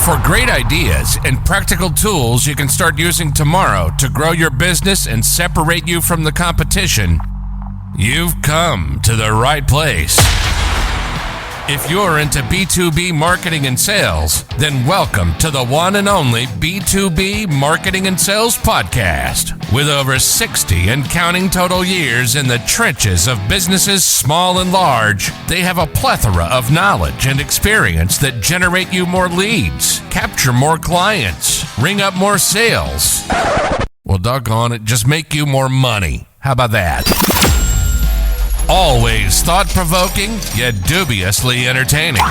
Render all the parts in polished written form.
For great ideas and practical tools you can start using tomorrow to grow your business and separate you from the competition, you've come to the right place. If you're into B2B marketing and sales, then welcome to the one and only B2B Marketing and Sales Podcast. With over 60 and counting total years in the trenches of businesses small and large, they have a plethora of knowledge and experience that generate you more leads, capture more clients, ring up more sales. Well, doggone it, just make you more money. How about that? Always thought-provoking, yet dubiously entertaining.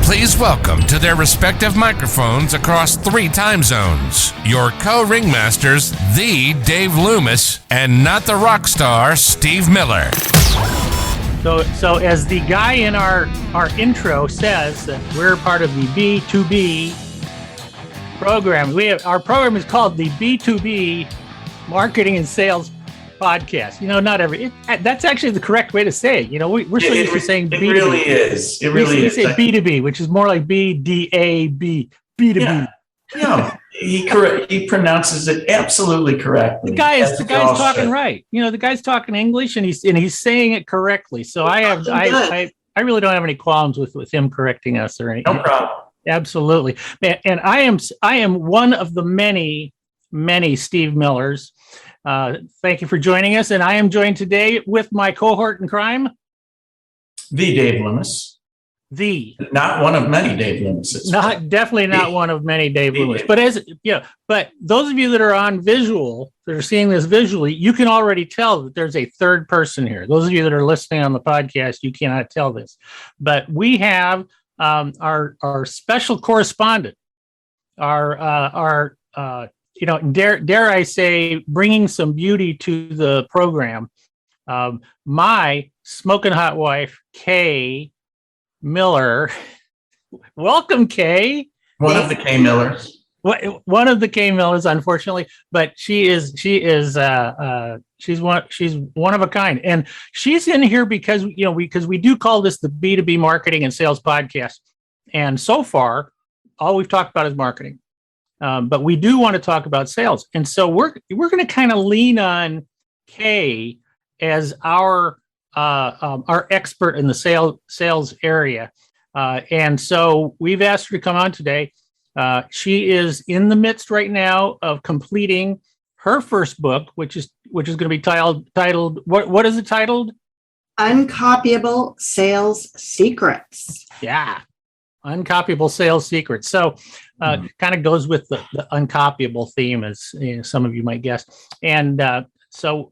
Please welcome to their respective microphones across 3 time zones, your co-ringmasters, the Dave Loomis, and not the rock star, Steve Miller. So as the guy in our intro says, that we're part of the B2B program. Our program is called the B2B Marketing and Sales Podcast. Not that's actually the correct way to say it. We're so used to saying B2B. It really is. It really we is. say B2B, which is more like B-D-A-B, B2B. Yeah, he pronounces it absolutely correctly. The guy's talking right. The guy's talking English and he's saying it correctly. So I really don't have any qualms with him correcting us or anything. No problem. Absolutely. And I am one of the many Steve Millers. Thank you for joining us. And I am joined today with my cohort in crime, the Dave Loomis. Not one of many Dave Loomises. Definitely not one of many Dave Loomis. But those of you that are on visual, that are seeing this visually, you can already tell that there's a third person here. Those of you that are listening on the podcast, you cannot tell this. But we have our special correspondent, dare I say, bringing some beauty to the program. My smoking hot wife, Kay Miller. Welcome, Kay. One of the Kay Millers. One of the Kay Millers, unfortunately, but she's one of a kind, and she's in here because we do call this the B2B Marketing and Sales Podcast, and so far, all we've talked about is marketing. But we do want to talk about sales. And so we're going to kind of lean on Kay as our expert in the sales area. And so we've asked her to come on today. She is in the midst right now of completing her first book, which is going to be titled what is it titled? Uncopyable Sales Secrets. Yeah. Uncopyable Sales Secrets. So kind of goes with the uncopyable theme, as some of you might guess. And so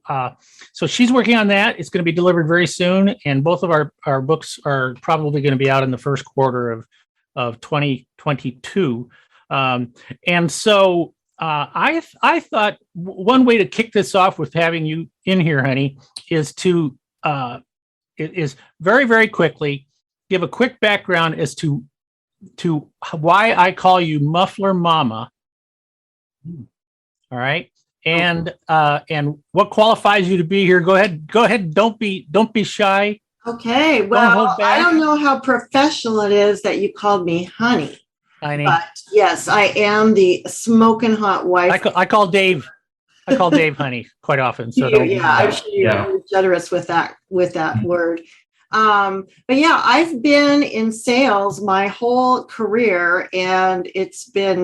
she's working on that. It's going to be delivered very soon. And both of our books are probably going to be out in the first quarter of 2022. And so I thought one way to kick this off with having you in here, honey, is to very, very quickly give a quick background as to why I call you Muffler Mama. All right. And what qualifies you to be here. Go ahead. Don't be shy. Okay. Well, I don't know how professional it is that you called me honey. But yes, I am the smoking hot wife. I call Dave honey quite often. So I'm sure you're generous with that word. But yeah, I've been in sales my whole career, and it's been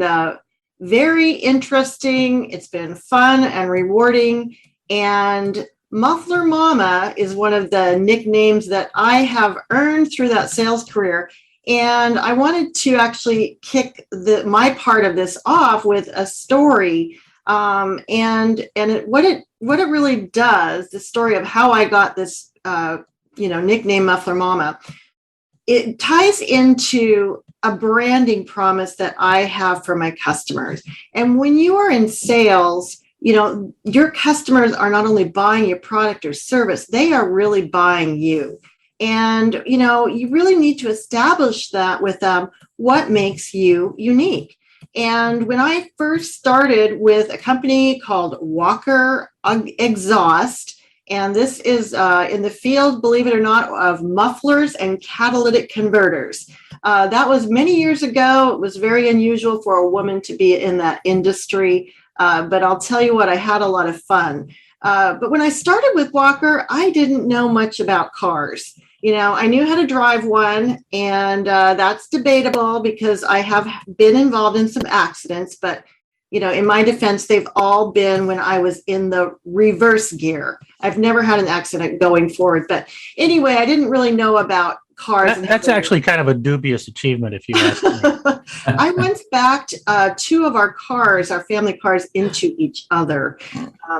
very interesting. It's been fun and rewarding. And Muffler Mama is one of the nicknames that I have earned through that sales career. And I wanted to actually kick my part of this off with a story. What it really does, the story of how I got this nickname Muffler Mama, it ties into a branding promise that I have for my customers. And when you are in sales, your customers are not only buying your product or service, they are really buying you. And, you really need to establish that with them, what makes you unique. And when I first started with a company called Walker Exhaust, and this is in the field, believe it or not, of mufflers and catalytic converters. That was many years ago. It was very unusual for a woman to be in that industry. But I'll tell you what, I had a lot of fun. But when I started with Walker, I didn't know much about cars. I knew how to drive one, and that's debatable because I have been involved in some accidents. But, in my defense, they've all been when I was in the reverse gear. I've never had an accident going forward. But anyway, I didn't really know about cars. That's actually kind of a dubious achievement, if you ask me. I once backed two of our cars, our family cars, into each other.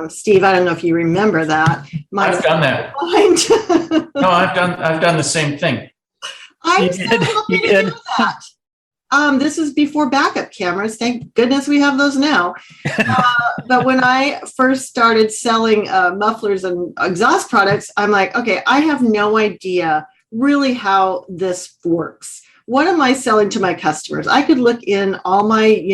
Steve, I don't know if you remember that. I've done that. No, I've done the same thing. I'm so happy to do that. This is before backup cameras. Thank goodness we have those now. But when I first started selling mufflers and exhaust products, I'm like, okay, I have no idea really how this works. What am I selling to my customers? I could look in all my,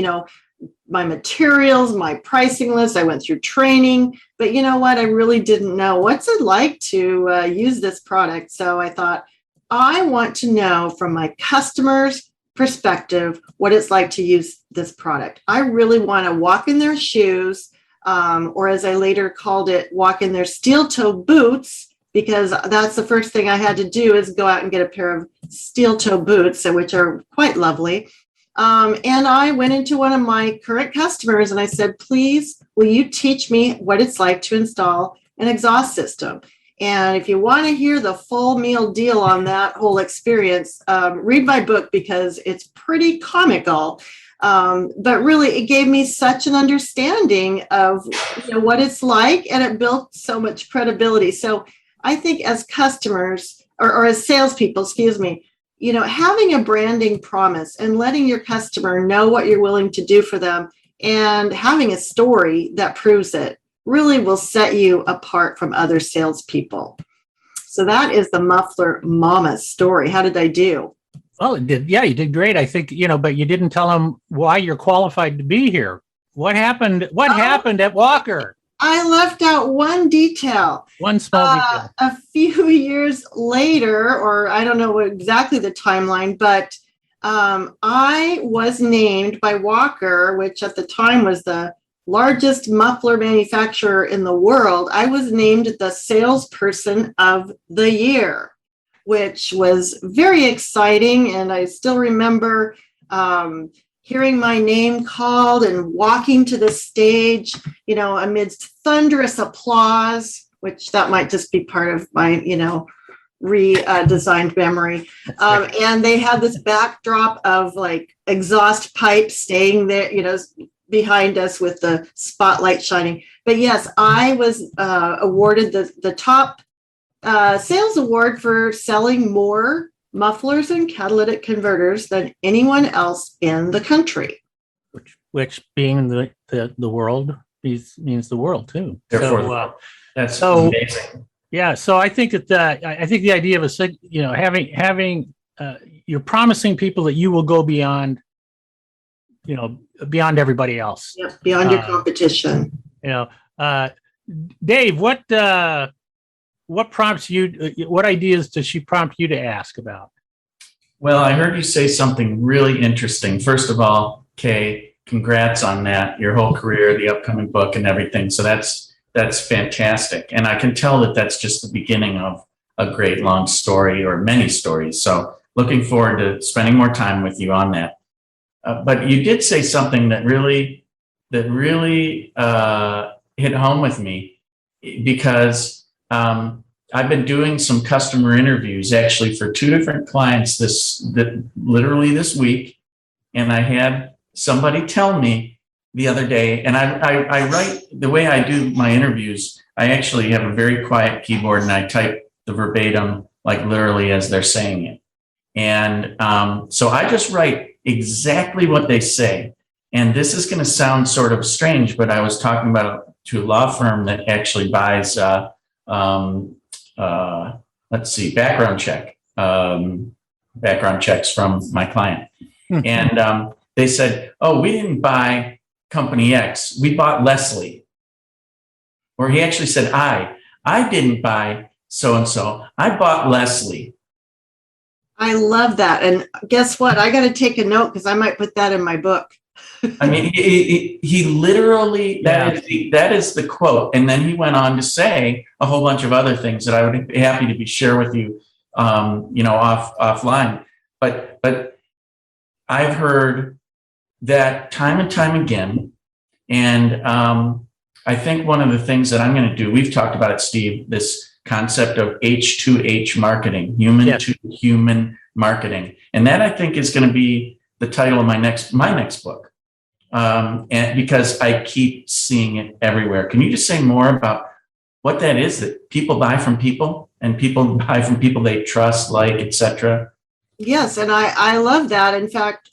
my materials, my pricing list. I went through training, but you know what? I really didn't know what's it like to use this product. So I thought, I want to know from my customers' perspective what it's like to use this product. I really want to walk in their shoes, or as I later called it, walk in their steel toe boots, because that's the first thing I had to do is go out and get a pair of steel toe boots, which are quite lovely. And I went into one of my current customers and I said, please, will you teach me what it's like to install an exhaust system? And if you want to hear the full meal deal on that whole experience, read my book because it's pretty comical. But really, it gave me such an understanding of what it's like, and it built so much credibility. So I think as customers or as salespeople, having a branding promise and letting your customer know what you're willing to do for them and having a story that proves it really will set you apart from other salespeople. So that is the Muffler Mama story. How did I do? Well, it did. Yeah, you did great. I think, but you didn't tell them why you're qualified to be here. What happened? What happened at Walker? I left out one detail. One small detail. A few years later, or I don't know exactly the timeline, but I was named by Walker, which at the time was the largest muffler manufacturer in the world. I was named the Salesperson of the Year, which was very exciting. And I still remember hearing my name called and walking to the stage, amidst thunderous applause, which that might just be part of my, redesigned memory. And they had this backdrop of like exhaust pipes staying there, behind us with the spotlight shining. But yes, I was awarded the top sales award for selling more mufflers and catalytic converters than anyone else in the country. Which being the world means the world too. Therefore, that's amazing. Yeah, so I think that I think the idea of having you're promising people that you will go beyond, beyond everybody else. Yeah, beyond your competition. Dave, what prompts you? What ideas does she prompt you to ask about? Well, I heard you say something really interesting. First of all, Kay, congrats on that, your whole career, the upcoming book and everything. So that's fantastic. And I can tell that that's just the beginning of a great long story or many stories. So looking forward to spending more time with you on that. But you did say something that really hit home with me, because I've been doing some customer interviews actually for two different clients literally this week. And I had somebody tell me the other day, and I write, the way I do my interviews, I actually have a very quiet keyboard and I type the verbatim, like literally as they're saying it. And so I just write exactly what they say. And this is going to sound sort of strange, but I was talking about to a law firm that actually buys, background checks from my client. And they said, oh, we didn't buy company X, we bought Leslie. Or he actually said, I didn't buy so-and-so, I bought Leslie. I love that. And guess what? I got to take a note because I might put that in my book. I mean, he literally, that is the quote. And then he went on to say a whole bunch of other things that I would be happy to share with you, offline. But I've heard that time and time again. And I think one of the things that I'm going to do, we've talked about it, Steve, this concept of H2H marketing, human to human marketing. And that I think is going to be the title of my next book. And because I keep seeing it everywhere. Can you just say more about what that is, that people buy from people and people buy from people they trust, like, etc.? Yes, and I love that. In fact,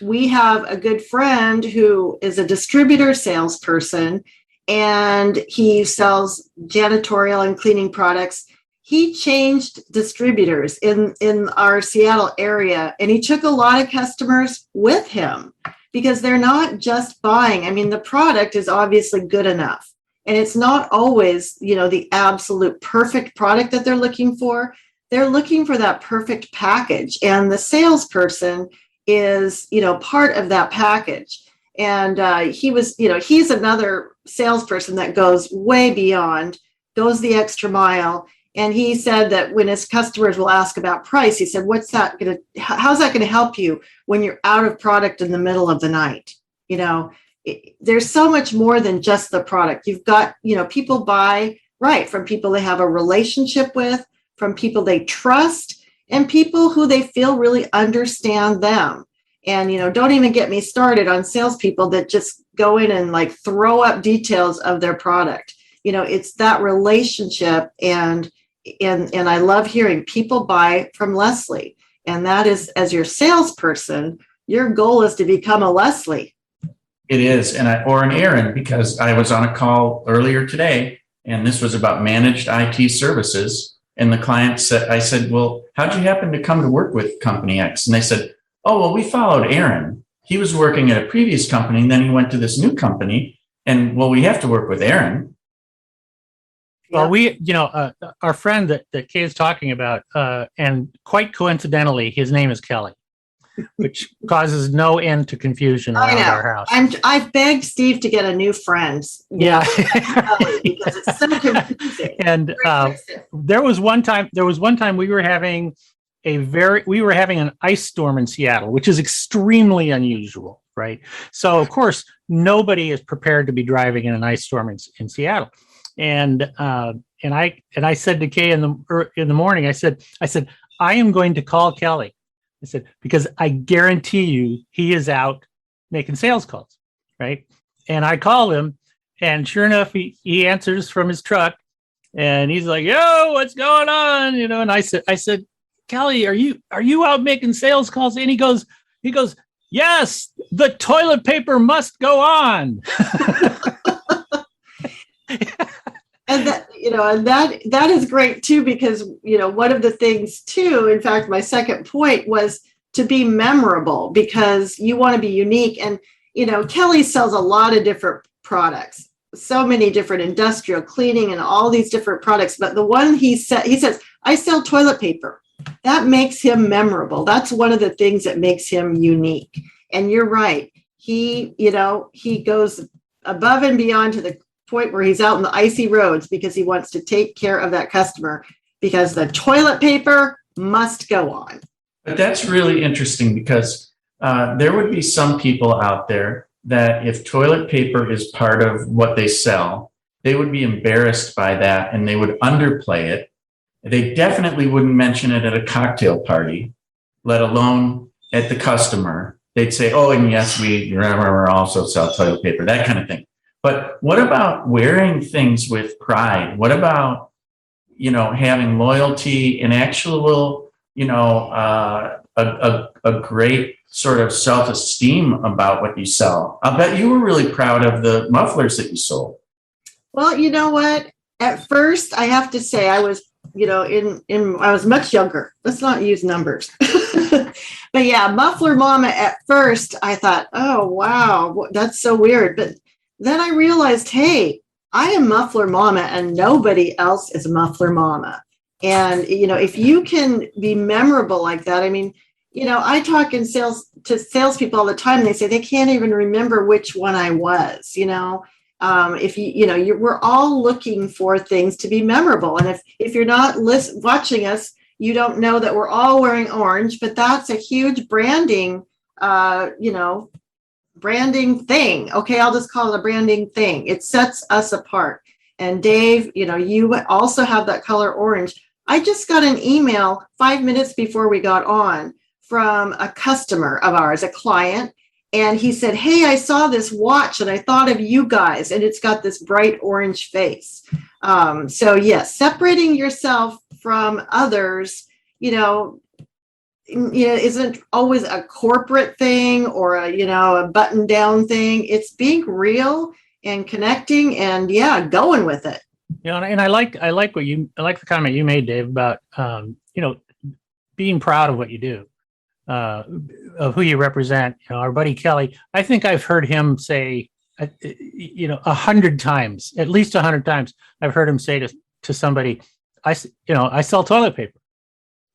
we have a good friend who is a distributor salesperson, and he sells janitorial and cleaning products. He changed distributors in our Seattle area, and he took a lot of customers with him because they're not just buying. I mean, the product is obviously good enough, and it's not always, the absolute perfect product that they're looking for. They're looking for that perfect package, and the salesperson is, part of that package. And he's another salesperson that goes way beyond, goes the extra mile. And he said that when his customers will ask about price, he said, how's that going to help you when you're out of product in the middle of the night? There's so much more than just the product. You've got, people buy from people they have a relationship with, from people they trust, and people who they feel really understand them. And, don't even get me started on salespeople that just go in and throw up details of their product. It's that relationship. And I love hearing people buy from Leslie. And that is, as your salesperson, your goal is to become a Leslie. It is, or an Aaron, because I was on a call earlier today, and this was about managed IT services. And the client said, I said, well, how'd you happen to come to work with company X? And they said, oh, well, we followed Aaron. He was working at a previous company, and then he went to this new company. And well, we have to work with Aaron. Well, our friend that Kay is talking about, and quite coincidentally, his name is Kelly, which causes no end to confusion around our house. I've begged Steve to get a new friend. Yeah. Because it's so confusing. And there was one time we were having an ice storm in Seattle, which is extremely unusual, right? So of course, nobody is prepared to be driving in an ice storm in Seattle. And I said to Kay in the morning, I said, I am going to call Kelly. I said, because I guarantee you he is out making sales calls, right? And I call him, and sure enough, he answers from his truck, and he's like, yo, what's going on? And I said, Kelly, are you out making sales calls? And he goes, yes, the toilet paper must go on. And that is great too, because, one of the things too, in fact, my second point was to be memorable, because you want to be unique. And, Kelly sells a lot of different products, so many different industrial cleaning and all these different products. But the one he says, I sell toilet paper. That makes him memorable. That's one of the things that makes him unique. And you're right. He goes above and beyond to the point where he's out in the icy roads because he wants to take care of that customer, because the toilet paper must go on. But that's really interesting, because there would be some people out there that if toilet paper is part of what they sell, they would be embarrassed by that and they would underplay it. They definitely wouldn't mention it at a cocktail party, let alone at the customer. They'd say, oh, and yes, we also sell toilet paper, that kind of thing. But what about wearing things with pride? What about, having loyalty and actual, a great sort of self-esteem about what you sell? I'll bet you were really proud of the mufflers that you sold. Well, you know what? At first, I have to say I was, I was much younger. Let's not use numbers. But yeah, Muffler Mama, at first, I thought, oh, wow, that's so weird. But then I realized, hey, I am Muffler Mama and nobody else is Muffler Mama. And, if you can be memorable like that, I mean, I talk in sales to salespeople all the time. They say they can't even remember which one I was, if we're all looking for things to be memorable. And if you're not watching us, you don't know that we're all wearing orange, but that's a huge branding, branding thing. Okay. I'll just call it a branding thing. It sets us apart. And Dave, you also have that color orange. I just got an email 5 minutes before we got on from a customer of ours, a client. And he said, hey, I saw this watch and I thought of you guys, and it's got this bright orange face. So yes, separating yourself from others, isn't always a corporate thing or a button down thing. It's being real and connecting and going with it. And I like the comment you made, Dave, about being proud of what you do, of who you represent. Our buddy Kelly, I think I've heard him say, 100 times, at least 100 times, I've heard him say to somebody, I sell toilet paper,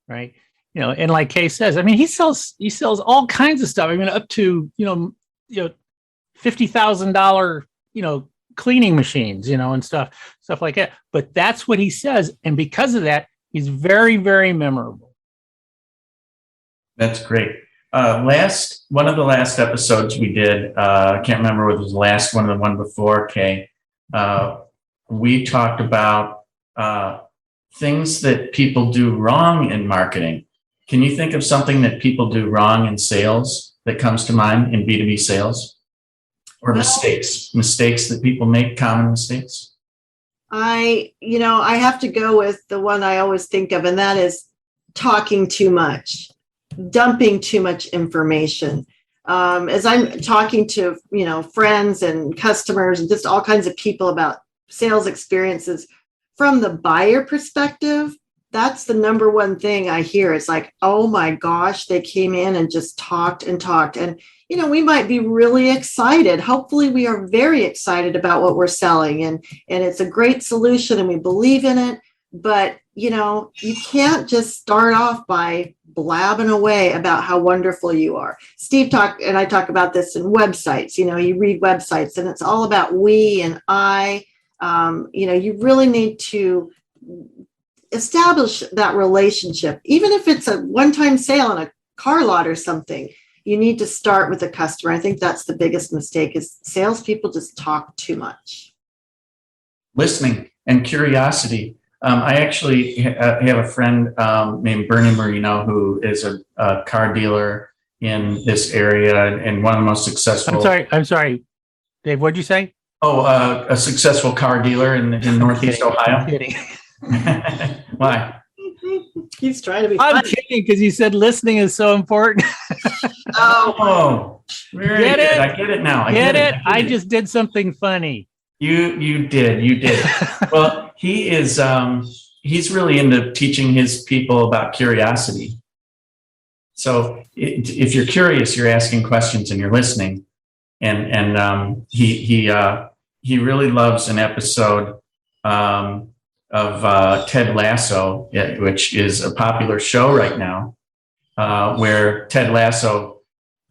right? And like Kay says, I mean, he sells all kinds of stuff. I mean, up to $50,000, cleaning machines, and stuff like that. But that's what he says, and because of that, he's very, very memorable. That's great. One of the last episodes we did, I can't remember whether it was the last one or the one before, Kay. We talked about things that people do wrong in marketing. Can you think of something that people do wrong in sales that comes to mind in B2B sales? Or mistakes that people make, common mistakes? I have to go with the one I always think of, and that is talking too much, dumping too much information. As I'm talking to, friends and customers and just all kinds of people about sales experiences from the buyer perspective, that's the number one thing I hear. It's like, oh my gosh, they came in and just talked and talked. And, we might be really excited. Hopefully we are very excited about what we're selling and it's a great solution and we believe in it. But, you can't just start off by blabbing away about how wonderful you are. Steve and I talk about this in websites. You read websites and it's all about we and I. You really need to establish that relationship. Even if it's a one-time sale on a car lot or something, you need to start with the customer. I think that's the biggest mistake is salespeople just talk too much. Listening and curiosity. I actually have a friend named Bernie Marino, who is a car dealer in this area and one of the most successful. I'm sorry, Dave, what'd you say? Oh, a successful car dealer in Northeast Ohio. I'm kidding. Why? He's trying to be I'm funny. kidding because you said listening is so important. Oh, very get good. it? I get it now. I just did something funny. You did. Well, he is. He's really into teaching his people about curiosity. So if you're curious, you're asking questions and you're listening. And he really loves an episode of Ted Lasso, which is a popular show right now, where Ted Lasso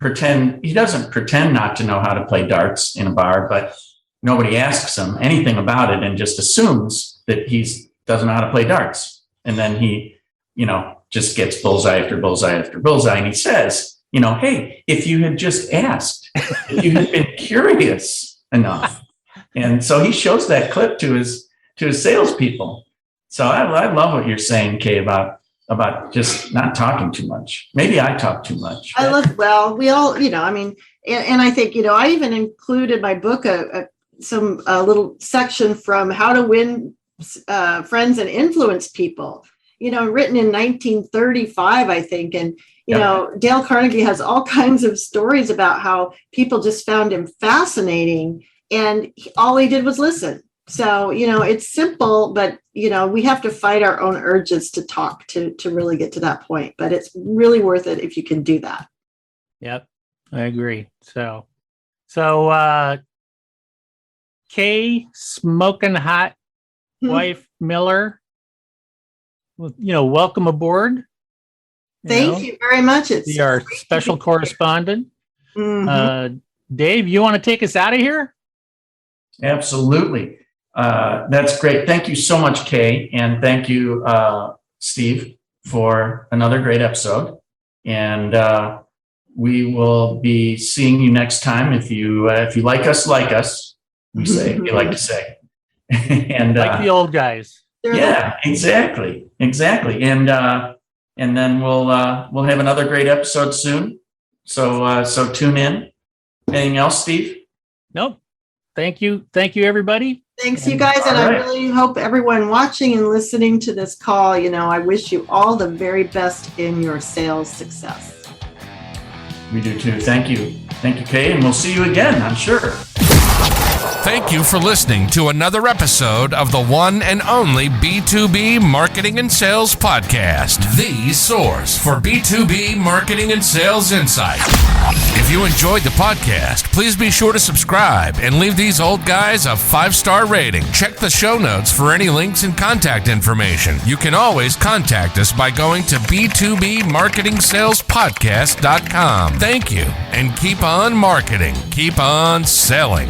doesn't pretend not to know how to play darts in a bar, but nobody asks him anything about it and just assumes that he doesn't know how to play darts. And then he, just gets bullseye after bullseye after bullseye. And he says, hey, if you had just asked, if you had been curious enough. And so he shows that clip to his salespeople. So I love what you're saying, Kay, about just not talking too much. Maybe I talk too much. We all, and I think, I even included my book, some little section from How to Win Friends and Influence People, written in 1935, I think. And, Dale Carnegie has all kinds of stories about how people just found him fascinating and all he did was listen. So, it's simple, but, we have to fight our own urges to talk to really get to that point. But it's really worth it if you can do that. Yep, I agree. So Kay Smoking Hot Wife Miller, welcome aboard. Thank you very much. It's be our special correspondent. Mhm. Dave, you want to take us out of here? Absolutely. That's great. Thank you so much, Kay. And thank you, Steve, for another great episode. And we will be seeing you next time. If you like us, we like to say. And like the old guys. Yeah, exactly. And then we'll have another great episode soon. So tune in. Anything else, Steve? Nope. Thank you, everybody. Thanks, you guys. And I really hope everyone watching and listening to this call, I wish you all the very best in your sales success. We do too. Thank you. Thank you, Kay. And we'll see you again, I'm sure. Thank you for listening to another episode of the one and only B2B Marketing and Sales Podcast, the source for B2B marketing and sales insight. If you enjoyed the podcast, please be sure to subscribe and leave these old guys a 5-star rating. Check the show notes for any links and contact information. You can always contact us by going to b2bmarketingsalespodcast.com. Thank you, and keep on marketing, keep on selling.